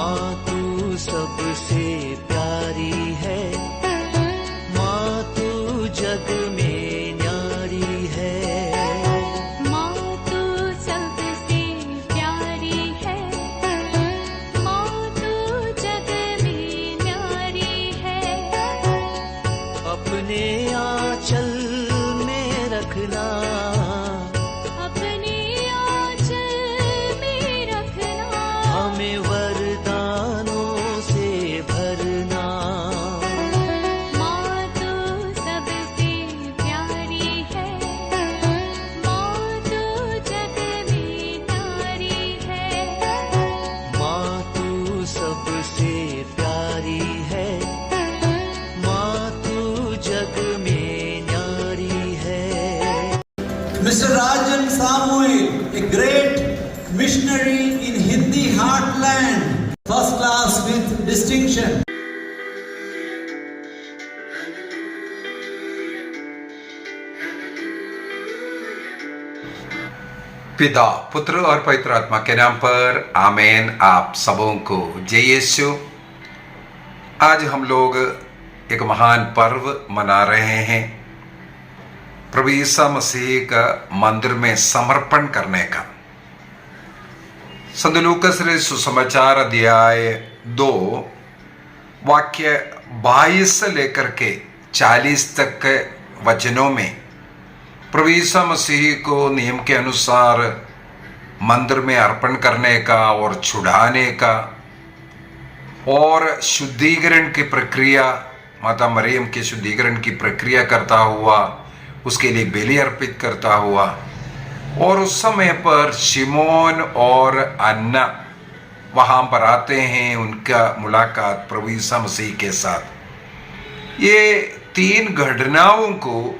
माँ तू सबसे प्यारी है, माँ तू जग में न्यारी है। माँ तू सबसे प्यारी है, माँ तू जग में न्यारी है। अपने आंचल में रखना, अपने आंचल में रखना। हमें वरदानों से भरना। माँ तू सबसे प्यारी है, माँ तू जग में न्यारी है। माँ तू सबसे प्यारी है, माँ तू जग में न्यारी है। Mr. Rajan Samuel, a great missionary in Hindi heartland, first class with distinction. पिता, पुत्र और पवित्र आत्मा के नाम पर आमेन। आप सबों को जय यीशु। आज हम लोग एक महान पर्व मना रहे हैं, प्रभु ईसा मसीह का मंदिर में समर्पण करने का। संत लूकास सुसमाचार अध्याय 2 वाक्य 22 से लेकर के 40 तक के वचनों में प्रभु ईसा मसीह को नियम के अनुसार मंदिर में अर्पण करने का और छुड़ाने का और शुद्धिकरण की प्रक्रिया, माता मरियम के शुद्धिकरण की प्रक्रिया करता हुआ, उसके लिए बलि अर्पित करता हुआ, और उस समय पर शिमोन और अन्ना वहां पर आते हैं, उनका मुलाकात प्रभु ईसा मसीह के साथ। ये 3 घटनाओं को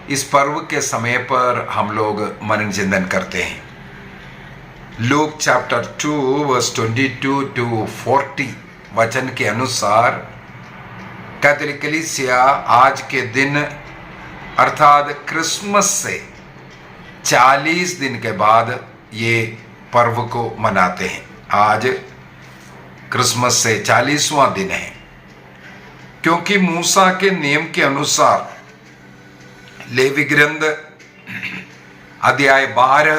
इस पर्व के समय पर हम लोग मनन चिंतन करते हैं। लूक चैप्टर 2 वर्स 22 to 40 वचन के अनुसार कैथोलिक कलीसिया आज के दिन अर्थात क्रिसमस से 40 दिन के बाद ये पर्व को मनाते हैं। आज क्रिसमस से 40वां दिन है, क्योंकि मूसा के नियम के अनुसार लेवी ग्रंथ अध्याय 12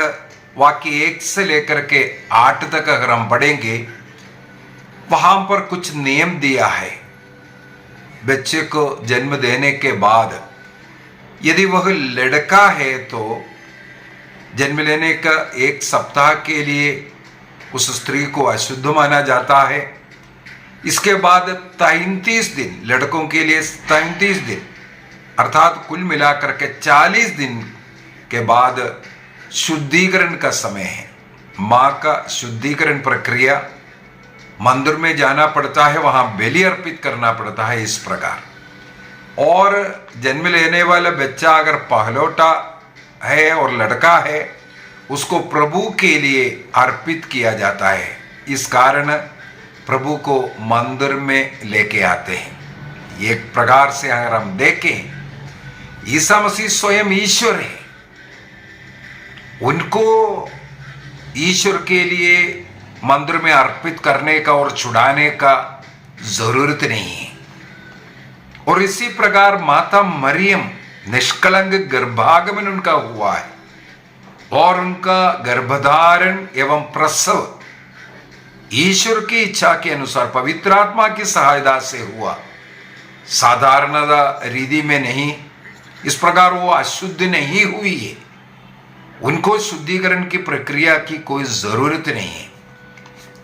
वाक्य 1 से लेकर के 8 तक अगर हम पढ़ेंगे, वहां पर कुछ नियम दिया है। बच्चे को जन्म देने के बाद यदि वह लड़का है तो जन्म लेने का 1 सप्ताह के लिए उस स्त्री को अशुद्ध माना जाता है। इसके बाद 33 दिन, लड़कों के लिए 33 दिन, अर्थात कुल मिलाकर के 40 दिन के बाद शुद्धिकरण का समय है। माँ का शुद्धिकरण प्रक्रिया, मंदिर में जाना पड़ता है, वहां बलि अर्पित करना पड़ता है, इस प्रकार। और जन्म लेने वाला बच्चा अगर पहलौठा है और लड़का है, उसको प्रभु के लिए अर्पित किया जाता है। इस कारण प्रभु को मंदिर में लेके आते हैं। एक प्रकार से अगर हम देखें, ईसा मसीह स्वयं ईश्वर है, उनको ईश्वर के लिए मंदिर में अर्पित करने का और छुड़ाने का जरूरत नहीं है। और इसी प्रकार माता मरियम निष्कलंक गर्भागमन उनका हुआ है, और उनका गर्भधारण एवं प्रसव ईश्वर की इच्छा के अनुसार पवित्र आत्मा की सहायता से हुआ, साधारण रीति में नहीं। इस प्रकार वो अशुद्ध नहीं हुई है, उनको शुद्धिकरण की प्रक्रिया की कोई जरूरत नहीं है।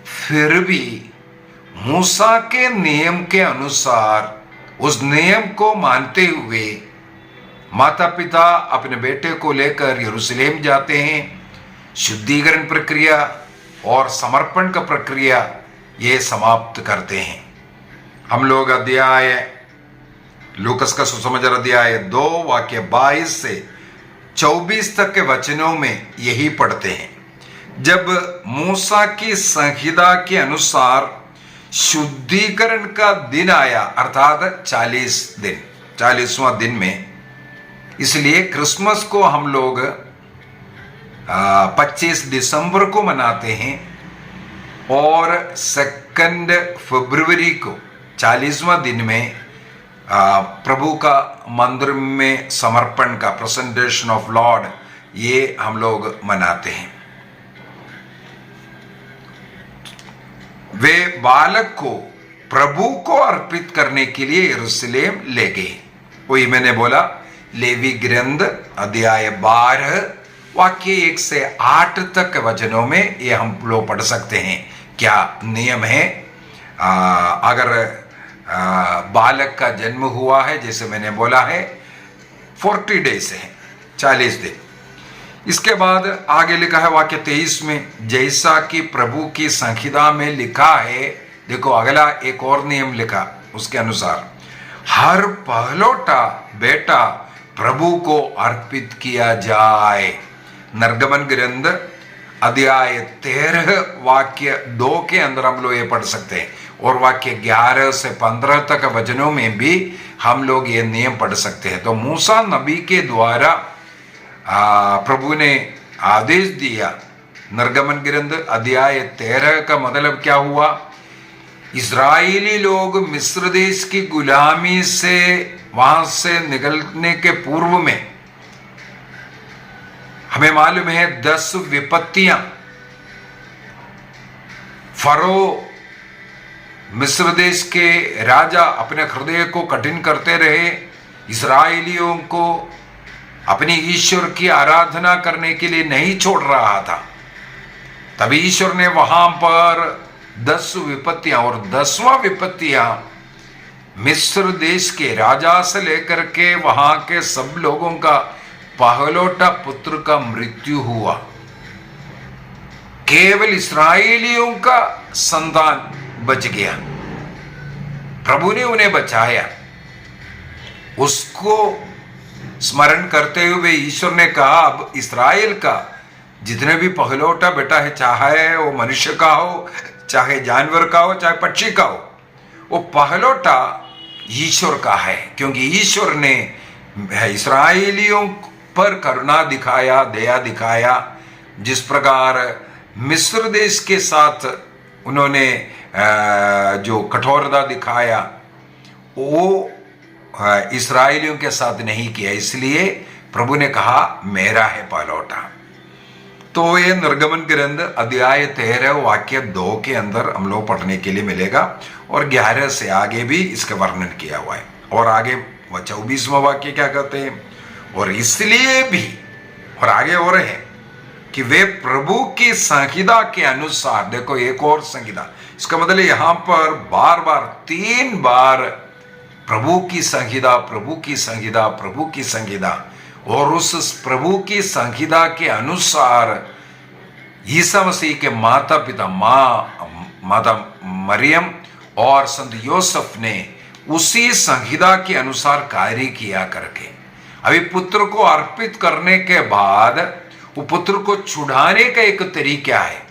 फिर भी मूसा के नियम के अनुसार उस नियम को मानते हुए माता पिता अपने बेटे को लेकर यरूशलेम जाते हैं। शुद्धिकरण प्रक्रिया और समर्पण का प्रक्रिया ये समाप्त करते हैं। हम लोग अध्याय लूकास का सुसमाचार अध्याय 2 वाक्य 22 से 24 तक के वचनों में यही पढ़ते हैं। जब मूसा की संहिता के अनुसार शुद्धिकरण का दिन आया, अर्थात 40वां दिन में, इसलिए क्रिसमस को हम लोग 25 दिसंबर को मनाते हैं। और 2 फरवरी को 40वां दिन में प्रभु का मंदिर में समर्पण का प्रेजेंटेशन ऑफ लॉर्ड ये हम लोग मनाते हैं। वे बालक को प्रभु को अर्पित करने के लिए यरूशलेम ले गए। वही मैंने बोला, लेवी ग्रंथ अध्याय 12 वाक्य 1 से 8 तक वचनों में ये हम लोग पढ़ सकते हैं। क्या नियम है? अगर बालक का जन्म हुआ है, जैसे मैंने बोला है 40 डेज है, 40 दिन। इसके बाद आगे लिखा है वाक्य 23 में, जैसा कि प्रभु की संहिता में लिखा है। देखो अगला एक और नियम लिखा, उसके अनुसार हर पहलौठा बेटा प्रभु को अर्पित किया जाए। निर्गमन ग्रंथ अध्याय 13 वाक्य 2 के अंदर हम लोग ये पढ़ सकते हैं, और वाक्य 11 से 15 तक वचनों में भी हम लोग ये नियम पढ़ सकते हैं। तो मूसा नबी के द्वारा प्रभु ने आदेश दिया। निर्गमन ग्रंथ अध्याय 13 का मतलब क्या हुआ? इस्राएली लोग मिस्र देश की गुलामी से वहां से निकलने के पूर्व में हमें मालूम है 10 विपत्तियां, फरो मिस्र देश के राजा अपने हृदय को कठिन करते रहे, इस्राएलियों को अपनी ईश्वर की आराधना करने के लिए नहीं छोड़ रहा था। तभी ईश्वर ने वहां पर 10 विपत्तियां, और 10वां विपत्तियां मिस्र देश के राजा से लेकर के वहां के सब लोगों का पहलौठा पुत्र का मृत्यु हुआ। केवल इस्राएलियों का संतान बच गया। प्रभु ने उन्हें बचाया। उसको स्मरण करते हुए ईश्वर ने कहा, अब इस्राएल का जितने भी पहलौठा बेटा है, चाहे वो मनुष्य का हो, चाहे जानवर का हो, चाहे पक्षी का हो, वो पहलौठा ईश्वर का है। क्योंकि ईश्वर ने इस्राएलियों पर करुणा दिखाया, दया दिखाया। जिस प्रकार मिस्र देश के साथ उन्होंने जो कठोरता दिखाया, वो इस्राएलियों के साथ नहीं किया। इसलिए प्रभु ने कहा मेरा है पहलौठा। तो ये निर्गमन ग्रंथ अध्याय 13 वाक्य 2 के अंदर हम लोग पढ़ने के लिए मिलेगा, और 11 से आगे भी इसका वर्णन किया हुआ है। और आगे वह 24वां वाक्य क्या कहते हैं? और इसलिए भी, और आगे और है कि वे प्रभु की संहिता के अनुसार, देखो एक और संहिता, इसका मतलब यहां पर बार बार 3 बार प्रभु की संहिता, प्रभु की संहिता, प्रभु की संहिता। और उस प्रभु की संहिता के अनुसार ईसा मसीह के माता पिता माता मरियम और संत योसेफ ने उसी संहिता के अनुसार कार्य किया करके, अभी पुत्र को अर्पित करने के बाद वो पुत्र को छुड़ाने का एक तरीका है।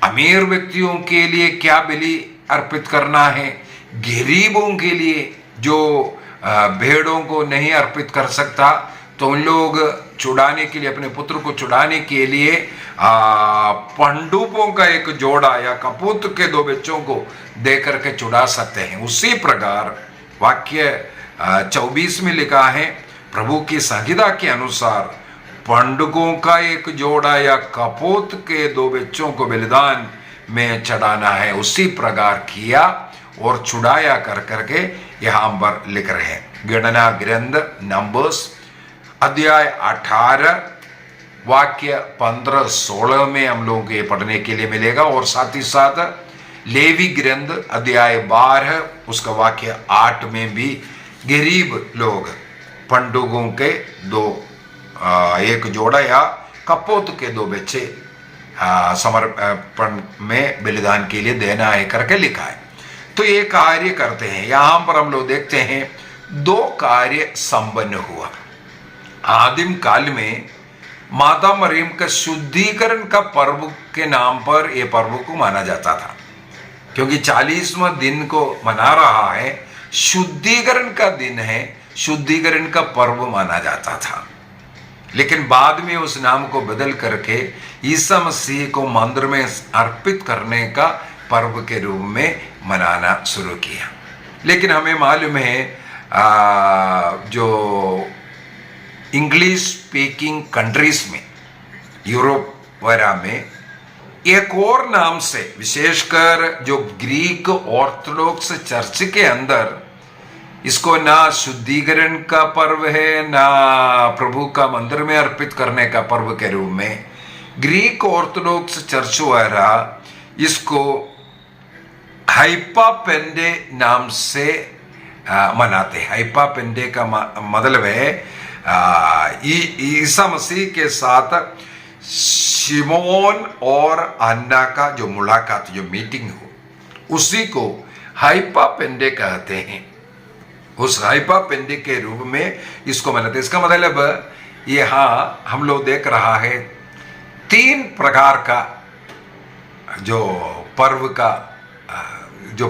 अमीर व्यक्तियों के लिए क्या बलि अर्पित करना है, गरीबों के लिए जो भेड़ों को नहीं अर्पित कर सकता, तो उन लोग छुड़ाने के लिए, अपने पुत्र को छुड़ाने के लिए पंडुपों का एक जोड़ा या कपूत के 2 बच्चों को दे करके छुड़ा सकते हैं। उसी प्रकार वाक्य 24 में लिखा है, प्रभु की संहिता के अनुसार पंडुकों का एक जोड़ा या कपूत के 2 बच्चों को बलिदान में चढ़ाना है। उसी प्रकार किया और छुड़ाया कर करके यहां पर लिख रहे हैं। गणना ग्रंथ नंबर्स अध्याय 18 वाक्य 15-16 में हम लोगों को ये पढ़ने के लिए मिलेगा, और साथ ही साथ लेवी ग्रंथ अध्याय 12 उसका वाक्य 8 में भी गरीब लोग पंडुकों के 2 एक जोड़ा या कपोत के 2 बच्चे समर्पण में बलिदान के लिए देना है करके लिखा है। तो ये कार्य करते हैं। यहां पर हम लोग देखते हैं 2 कार्य संपन्न हुआ। आदिम काल में माता मरियम का शुद्धिकरण का पर्व के नाम पर यह पर्व को माना जाता था, क्योंकि 40वां दिन को मना रहा है, शुद्धिकरण का दिन है, शुद्धिकरण का पर्व माना जाता था। लेकिन बाद में उस नाम को बदल करके ईसा मसीह को मंदिर में अर्पित करने का पर्व के रूप में मनाना शुरू किया। लेकिन हमें मालूम है जो इंग्लिश स्पीकिंग कंट्रीज में, यूरोप वगैरह में एक और नाम से, विशेषकर जो ग्रीक ऑर्थोडॉक्स चर्च के अंदर, इसको ना शुद्धिकरण का पर्व है ना प्रभु का मंदिर में अर्पित करने का पर्व के रूप में ग्रीक ऑर्थोडॉक्स चर्च वगैरह इसको हाइपा पेंडे नाम से मनाते हैं। हाइपा पेंडे का मतलब है ईसा मसीह के साथ शिमोन और अन्ना का जो मुलाकात, जो मीटिंग हो, उसी को हाइपा पेंडे कहते हैं। उस हाइपा पेंडे के रूप में इसको मनाते हैं। इसका मतलब यहाँ हम लोग देख रहा है 3 प्रकार का जो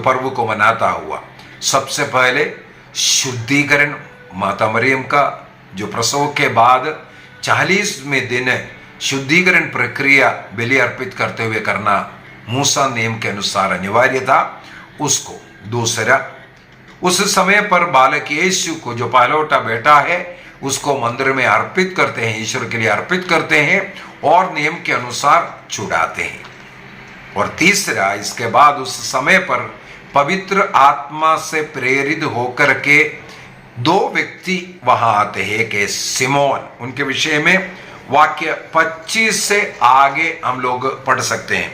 पर्व को मनाता हुआ। सबसे पहले शुद्धिकरण, माता मरियम का जो प्रसव के बाद 40वें दिन शुद्धिकरण प्रक्रिया बलि अर्पित करते हुए करना मूसा नियम के अनुसार अनिवार्य था, उसको। दूसरा, उस समय पर बालक यीशु को, जो पहलौठा बेटा है, उसको मंदिर में अर्पित करते हैं, ईश्वर के लिए अर्पित करते हैं और नियम के अनुसार चुड़ाते हैं। और तीसरा, इसके बाद उस समय पर पवित्र आत्मा से प्रेरित होकर के 2 व्यक्ति वहां आते हैं कि सिमोन, उनके विषय में वाक्य 25 से आगे हम लोग पढ़ सकते हैं।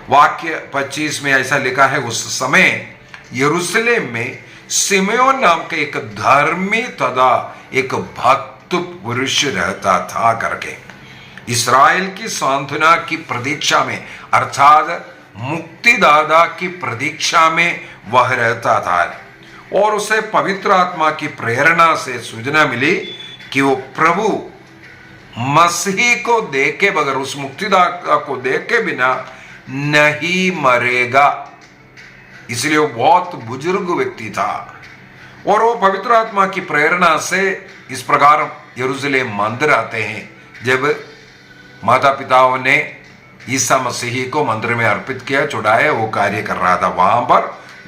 वाक्य 25 में ऐसा लिखा है, उस समय यरूशलेम में सिमोन नाम के एक धर्मी तथा एक भक्त पुरुष रहता था करके। इस्राएल की सांत्वना की प्रतीक्षा में, अर्थात मुक्तिदाता की प्रतीक्षा में वह रहता था और उसे पवित्र आत्मा की प्रेरणा से सूचना मिली कि वो प्रभु मसीह को देखे बगैर, उस मुक्तिदाता को देखे बिना नहीं मरेगा। इसलिए वो बहुत बुजुर्ग व्यक्ति था और वो पवित्र आत्मा की प्रेरणा से इस प्रकार यरूशलेम मंदिर आते हैं। जब माता पिताओं ने ईसा मसीह को मंदिर में अर्पित किया, चढ़ाया, वो कार्य कर रहा था, वहां पर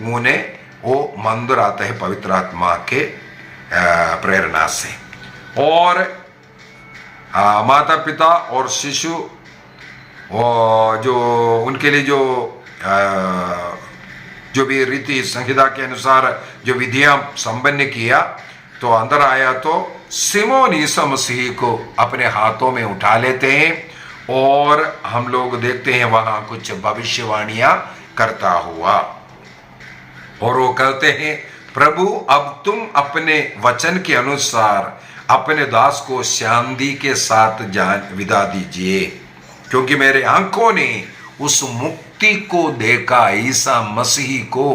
उन्हें वो मंदिर आते हैं पवित्र आत्मा के प्रेरणा से। और माता पिता और शिशु जो उनके लिए जो भी रीति संहिता के अनुसार जो विधियां संपन्न किया, तो अंदर आया तो सिमोन ईसा मसीह को अपने हाथों में उठा लेते हैं और हम लोग देखते हैं वहां कुछ भविष्यवाणियां करता हुआ। और वो कहते हैं, प्रभु अब तुम अपने वचन के अनुसार अपने दास को शांति के साथ विदा दीजिए, क्योंकि मेरे आंखों ने उस मुक्ति को देखा, ईसा मसीह को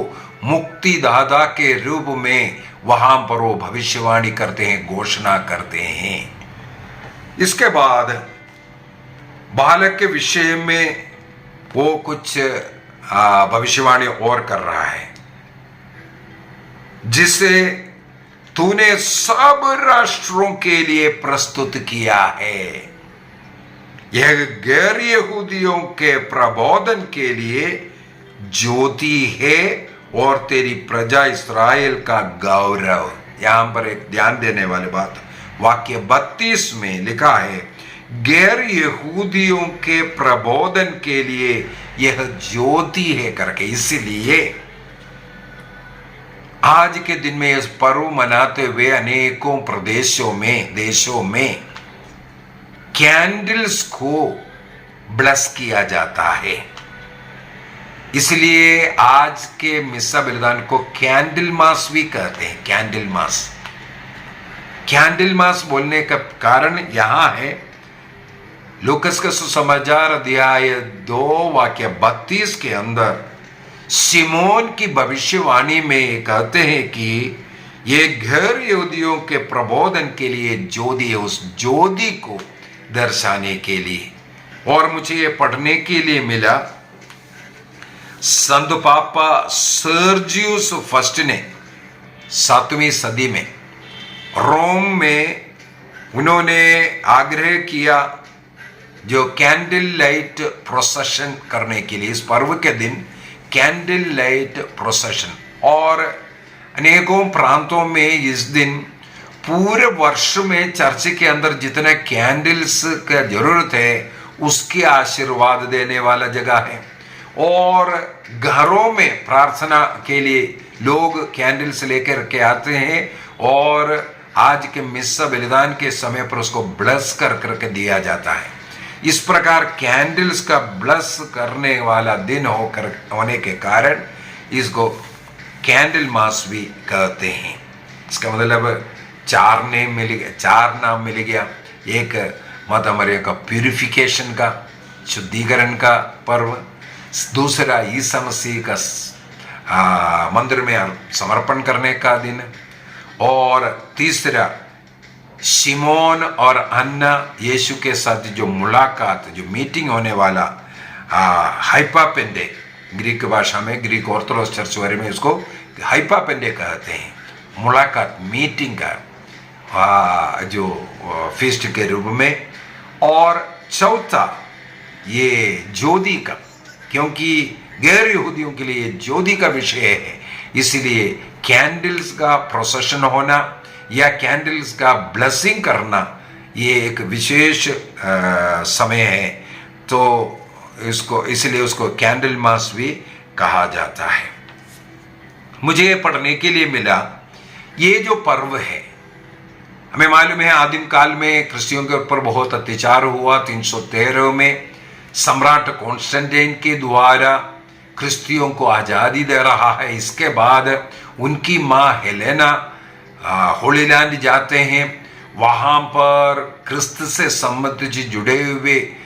मुक्तिदाता के रूप में वहां पर वो भविष्यवाणी करते हैं, घोषणा करते हैं। इसके बाद बालक के विषय में वो कुछ भविष्यवाणी और कर रहा है, जिसे तूने सब राष्ट्रों के लिए प्रस्तुत किया है। यह गैर यहूदियों के प्रबोधन के लिए ज्योति है और तेरी प्रजा इस्राएल का गौरव। यहां पर एक ध्यान देने वाली बात, वाक्य 32 में लिखा है, गैर यहूदियों के प्रबोधन के लिए यह ज्योति है करके। इसलिए आज के दिन में इस पर्व मनाते हुए अनेकों प्रदेशों में, देशों में कैंडल्स को ब्लेस किया जाता है। इसलिए आज के मिस्सा बलिदान को कैंडल मास भी कहते हैं। कैंडल मास, कैंडल मास बोलने का कारण यहां है, लूकस का सुसमाचार अध्याय 2 वाक्य 32 के अंदर सिमोन की भविष्यवाणी में कहते हैं कि ये गैर यहूदियों के प्रबोधन के लिए ज्योति है, उस ज्योति को दर्शाने के लिए। और मुझे ये पढ़ने के लिए मिला, संत पापा सर्जियस फर्स्ट ने 7वीं सदी में रोम में उन्होंने आग्रह किया जो कैंडल लाइट प्रोसेशन करने के लिए, इस पर्व के दिन कैंडल लाइट प्रोसेशन, और अनेकों प्रांतों में इस दिन पूरे वर्ष में चर्च के अंदर जितने कैंडल्स का जरूरत है उसकी आशीर्वाद देने वाला जगह है। और घरों में प्रार्थना के लिए लोग कैंडल्स लेकर के आते हैं और आज के मिस्सा बलिदान के समय पर उसको ब्लेस कर करके दिया जाता है। इस प्रकार कैंडल्स का ब्लेस करने वाला दिन होने के कारण इसको कैंडल मास भी कहते हैं। इसका मतलब चार नाम मिल गया। एक माता मरियम का प्यूरिफिकेशन का, शुद्धिकरण का पर्व, दूसरा ईसा मसीह का मंदिर में समर्पण करने का दिन, और तीसरा शिमोन और अन्ना यीशु के साथ जो मुलाकात, जो मीटिंग होने वाला हाइपापेंडे, ग्रीक भाषा में, ग्रीक ऑर्थोडॉक्स चर्च वाले में उसको हाइपापेंडे कहते हैं, मुलाकात, मीटिंग का जो फीस्ट के रूप में। और चौथा ये ज्योति का, क्योंकि गैर यहूदियों के लिए ज्योति का विषय है, इसलिए कैंडल्स का प्रोसेशन होना या कैंडल्स का ब्लेसिंग करना ये एक विशेष समय है, तो इसलिए उसको कैंडल मास भी कहा जाता है। मुझे पढ़ने के लिए मिला ये जो पर्व है, हमें मालूम है आदिम काल में क्रिश्चियों के ऊपर बहुत अत्याचार हुआ। 313 में सम्राट कॉन्स्टेंटाइन के द्वारा क्रिश्चियों को आज़ादी दे रहा है। इसके बाद उनकी माँ हेलेना होली लैंड जाते हैं, वहाँ पर क्रिस्त से संबंधित जुड़े हुए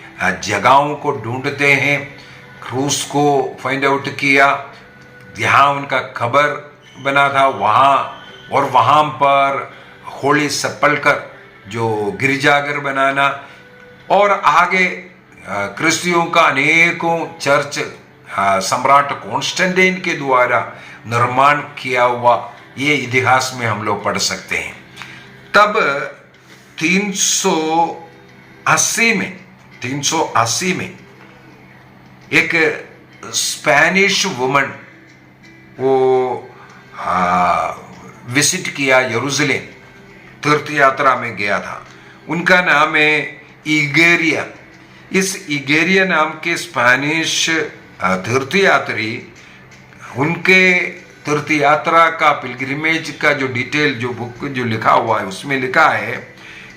जगहों को ढूंढते हैं। क्रूस को फाइंड आउट किया, जहाँ उनका खबर बना था वहाँ, और वहाँ पर होली सेपल्कर जो गिरजाघर बनाना, और आगे क्रिश्चियों का अनेकों चर्च सम्राट कॉन्स्टेंटाइन के द्वारा निर्माण किया हुआ, ये इतिहास में हम लोग पढ़ सकते हैं। तब 380 में एक स्पेनिश वुमन वो विजिट किया, यरूशलेम तीर्थ यात्रा में गया था। उनका नाम है इगेरिया। इस इगेरिया नाम के स्पेनिश तीर्थयात्री, उनके तीर्थ यात्रा का पिलग्रिमेज का जो डिटेल, जो बुक जो लिखा हुआ है उसमें लिखा है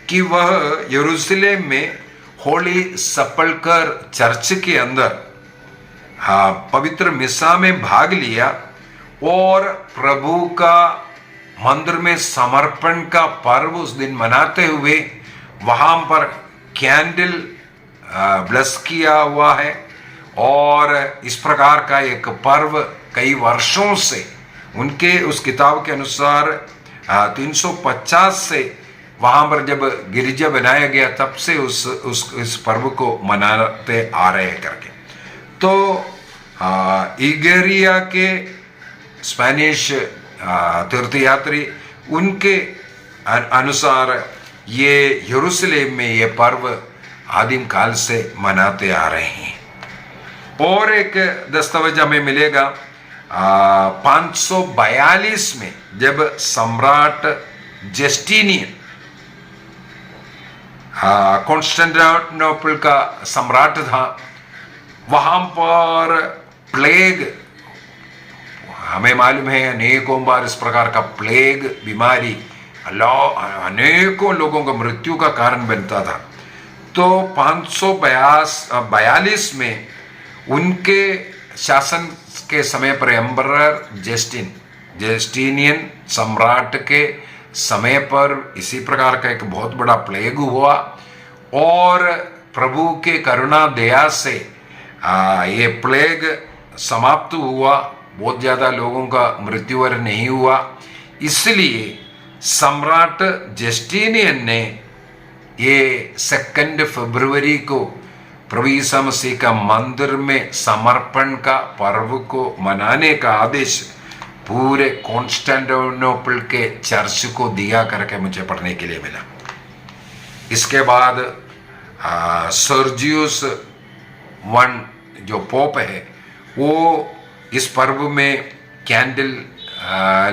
कि वह यरूशलेम में होली सेपल्कर चर्च के अंदर पवित्र मिसा में भाग लिया और प्रभु का मंदिर में समर्पण का पर्व उस दिन मनाते हुए वहां पर कैंडल ब्लेस किया हुआ है। और इस प्रकार का एक पर्व कई वर्षों से उनके उस किताब के अनुसार 350 से वहां पर जब गिरजा बनाया गया तब से इस पर्व को मनाते आ रहे हैं करके। तो इगेरिया के स्पेनिश तीर्थयात्री, उनके अनुसार ये यरूशलेम में ये पर्व आदिम काल से मनाते आ रहे हैं। और एक दस्तावेज हमें मिलेगा 542 में, जब सम्राट जस्टिनियन कॉन्स्टेंटिनोपल का सम्राट था, वहां पर प्लेग, हमें मालूम है अनेकों बार इस प्रकार का प्लेग बीमारी अनेकों लोगों को मृत्यु का कारण बनता था। तो 542 में उनके शासन के समय पर एम्परर जस्टिनियन सम्राट के समय पर इसी प्रकार का एक बहुत बड़ा प्लेग हुआ, और प्रभु के करुणा दया से ये प्लेग समाप्त हुआ, बहुत ज़्यादा लोगों का मृत्यु नहीं हुआ। इसलिए सम्राट जस्टिनियन ने ये 2 फरवरी को प्रभु यीशु मसीह का मंदिर में समर्पण का पर्व को मनाने का आदेश पूरे कॉन्स्टेंटिनोपल के चर्च को दिया करके मुझे पढ़ने के लिए मिला। इसके बाद सर्जियस वन जो पोप है वो इस पर्व में कैंडल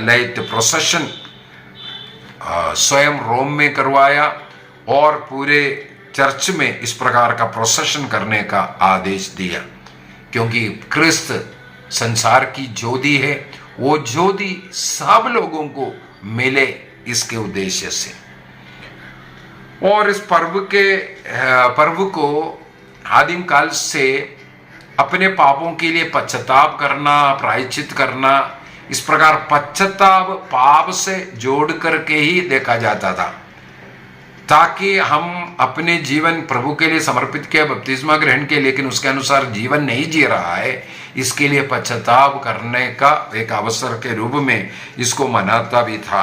लाइट प्रोसेशन स्वयं रोम में करवाया और पूरे चर्च में इस प्रकार का प्रोसेशन करने का आदेश दिया, क्योंकि क्रिस्त संसार की ज्योति है, वो ज्योति सब लोगों को मिले इसके उद्देश्य से। और इस पर्व को आदिम काल से अपने पापों के लिए पश्चाताप करना, प्रायश्चित करना, इस प्रकार पश्चाताप पाप से जोड़ करके ही देखा जाता था, ताकि हम अपने जीवन प्रभु के लिए समर्पित किया, बपतिस्मा ग्रहण के, लेकिन उसके अनुसार जीवन नहीं जी रहा है, इसके लिए पश्चाताप करने का एक अवसर के रूप में इसको मनाता भी था।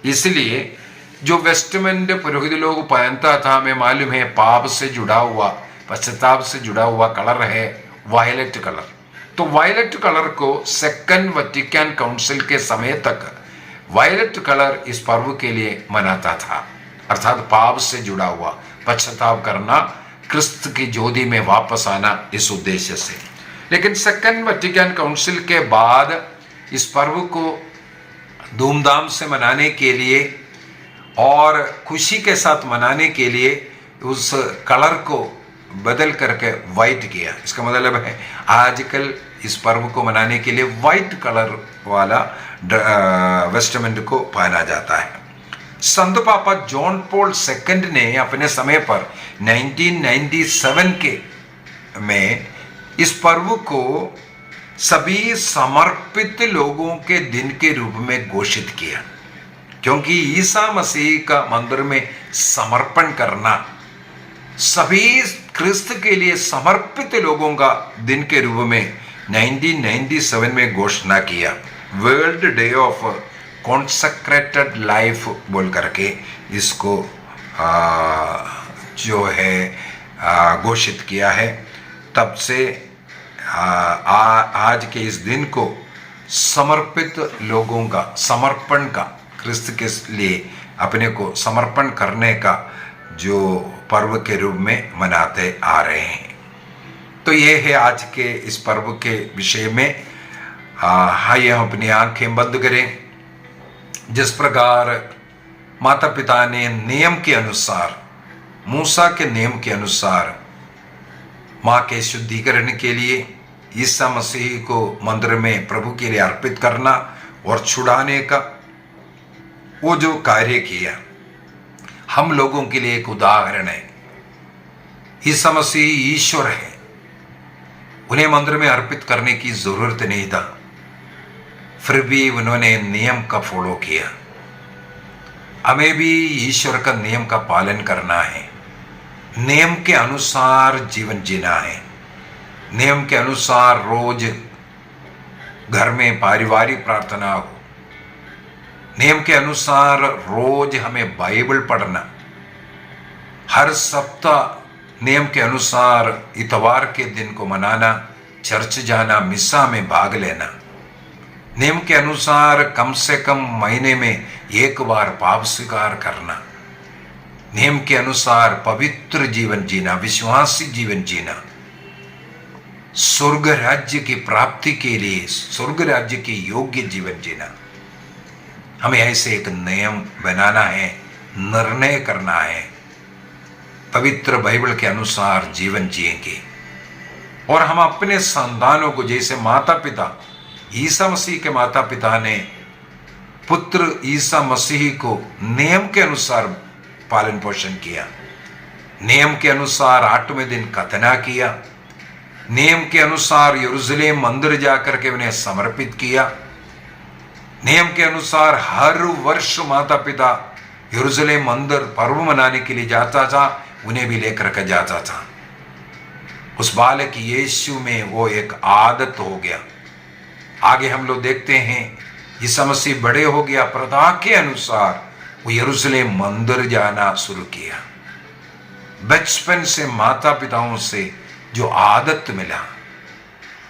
इसलिए जो वेस्टमेंट पुरोहित लोग पहनता था, हमें मालूम है पाप से जुड़ा हुआ, पश्चाताप से जुड़ा हुआ कलर है वायलेट कलर। तो वायलेट कलर को सेकंड वेटिकन काउंसिल के समय तक वायलेट कलर इस पर्व के लिए मनाता था, अर्थात पाप से जुड़ा हुआ, पश्चाताप करना, क्रिस्त की ज्योति में वापस आना, इस उद्देश्य से। लेकिन सेकंड वेटिकन काउंसिल के बाद इस पर्व को धूमधाम से मनाने के लिए और खुशी के साथ मनाने के लिए उस कलर को बदल करके वाइट किया। इसका मतलब है आजकल इस पर्व को मनाने के लिए वाइट कलर वाला वेस्टमेंट को पहना जाता है। संत पापा जॉन पॉल II ने अपने समय पर 1997 में इस पर्व को सभी समर्पित लोगों के दिन के रूप में घोषित किया, क्योंकि ईसा मसीह का मंदिर में समर्पण करना सभी क्रिस्त के लिए समर्पित लोगों का दिन के रूप में 1997 में घोषणा किया। World day of consecrated life बोल करके इसको जो है घोषित किया है। तब से आज के इस दिन को समर्पित लोगों का, समर्पण का, क्रिस्त के लिए अपने को समर्पण करने का जो पर्व के रूप में मनाते आ रहे हैं। तो ये है आज के इस पर्व के विषय में। आइए हम अपनी आंखें बंद करें। जिस प्रकार माता पिता ने नियम के अनुसार, मूसा के नियम के अनुसार माँ के शुद्धिकरण के लिए ईसा मसीह को मंदिर में प्रभु के लिए अर्पित करना और छुड़ाने का वो जो कार्य किया, हम लोगों के लिए एक उदाहरण है। ईसा मसीह ईश्वर है, उन्हें मंदिर में अर्पित करने की जरूरत नहीं था, फिर भी उन्होंने नियम का फॉलो किया। हमें भी ईश्वर का नियम का पालन करना है, नियम के अनुसार जीवन जीना है, नियम के अनुसार रोज घर में पारिवारिक प्रार्थना हो, नियम के अनुसार रोज हमें बाइबल पढ़ना, हर सप्ताह नियम के अनुसार इतवार के दिन को मनाना, चर्च जाना, मिसा में भाग लेना, नियम के अनुसार कम से कम महीने में एक बार पाप स्वीकार करना, नियम के अनुसार पवित्र जीवन जीना, विश्वासी जीवन जीना, स्वर्ग राज्य की प्राप्ति के लिए स्वर्ग राज्य के योग्य जीवन जीना। हमें ऐसे एक नियम बनाना है, निर्णय करना है, पवित्र बाइबल के अनुसार जीवन जिएंगे। और हम अपने संतानों को, जैसे माता पिता, ईसा मसीह के माता पिता ने पुत्र ईसा मसीह को नियम के अनुसार पालन पोषण किया, नियम के अनुसार 8वें दिन खतना किया, नियम के अनुसार यरूशलेम मंदिर जाकर के उन्हें समर्पित किया, नियम के अनुसार हर वर्ष माता पिता यरूशलेम मंदिर पर्व मनाने के लिए जाता था, उन्हें भी लेकर के जाता था। उस बालक यीशु में वो एक आदत हो गया। आगे हम लोग देखते हैं यीशु मसीह बड़े हो गया, प्रथा के अनुसार वो यरूशलेम मंदिर जाना शुरू किया। बचपन से माता पिताओं से जो आदत मिला,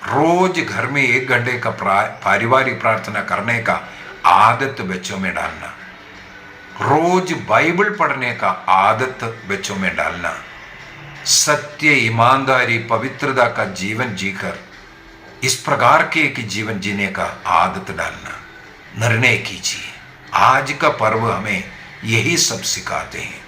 रोज घर में 1 घंटे का पारिवारिक प्रार्थना करने का आदत बच्चों में डालना, रोज बाइबल पढ़ने का आदत बच्चों में डालना, सत्य, ईमानदारी, पवित्रता का जीवन जीकर इस प्रकार के एक जीवन जीने का आदत डालना निर्णय कीजिए। आज का पर्व हमें यही सब सिखाते हैं।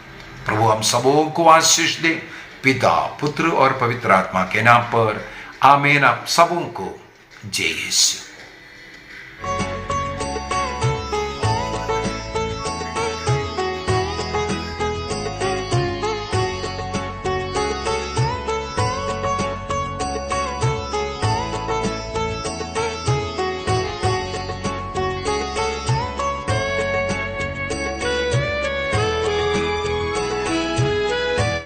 प्रभु हम सबों को आशीष दे, पिता, पुत्र और पवित्र आत्मा के नाम पर आमीन। आप सबों को जय यीशु।